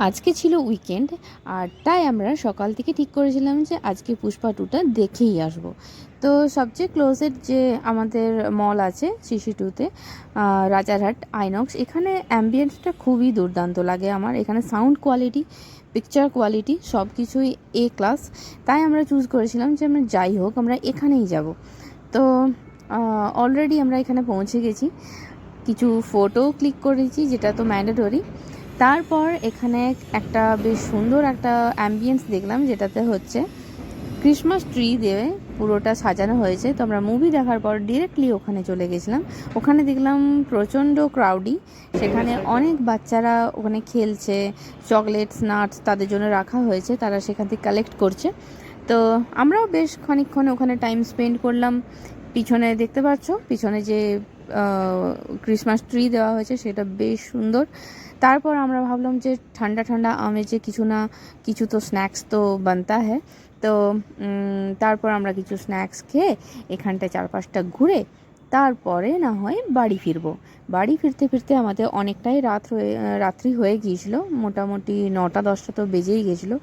আজকে ছিল উইকেন্ড, আর তাই আমরা সকাল থেকে ঠিক করেছিলাম যে আজকে পুষ্পা টুটা দেখেই আসব। তো সবচেয়ে ক্লোজের যে আমাদের মল আছে সিসি টুতে, রাজারহাট আইনক্স, এখানে অ্যাম্বিয়েন্সটা খুবই দুর্দান্ত লাগে আমার। এখানে সাউন্ড কোয়ালিটি, পিকচার কোয়ালিটি সব কিছুই এ ক্লাস। তাই আমরা চুজ করেছিলাম যে আমরা যাই হোক আমরা এখানেই যাব। তো অলরেডি আমরা এখানে পৌঁছে গেছি, কিছু ফটো ক্লিক করেছি যেটা তো ম্যান্ডেটরি। তারপর এখানে একটা বেশ সুন্দর একটা অ্যাম্বিয়েন্স দেখলাম, যেটাতে হচ্ছে ক্রিসমাস ট্রি দিয়ে পুরোটা সাজানো হয়েছে। তো আমরা মুভি দেখার পর ডিরেক্টলি ওখানে চলে গেছিলাম। ওখানে দেখলাম প্রচণ্ড ক্রাউডি, সেখানে অনেক বাচ্চারা ওখানে খেলছে, চকলেটস নাটস তাদের জন্য রাখা হয়েছে, তারা সেখান থেকে কালেক্ট করছে। তো আমরাও বেশ খানিকক্ষণ ওখানে টাইম স্পেন্ড করলাম। পিছনে দেখতে পাচ্ছ, পিছনে যে ক্রিসমাস ট্রি দেওয়া হয়েছে সেটা বেশ সুন্দর। তারপর আমরা ভাবলাম যে ঠান্ডা ঠান্ডা আমেজে কিছু না কিছু তো স্ন্যাক্স তো বানতা হ্যায়। তো তারপর আমরা কিছু স্ন্যাক্স খেয়ে এখানটায় চারপাশটা ঘুরে তারপরে না হয় বাড়ি ফিরবো। বাড়ি ফিরতে ফিরতে আমাদের অনেকটাই রাত্রি হয়ে গিয়েছিল, মোটামুটি 9টা-10টা তো বেজেই গেছিলো।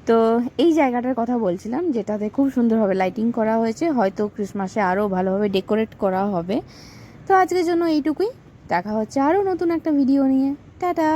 তো এই জায়গাটার কথা বলছিলাম, যেটাতে খুব সুন্দরভাবে লাইটিং করা হয়েছে, হয়তো ক্রিসমাসে আরও ভালোভাবে ডেকোরেট করা হবে। তো আজকের জন্য এইটুকুই, দেখা হচ্ছে আরও নতুন একটা ভিডিও নিয়ে। টাটা।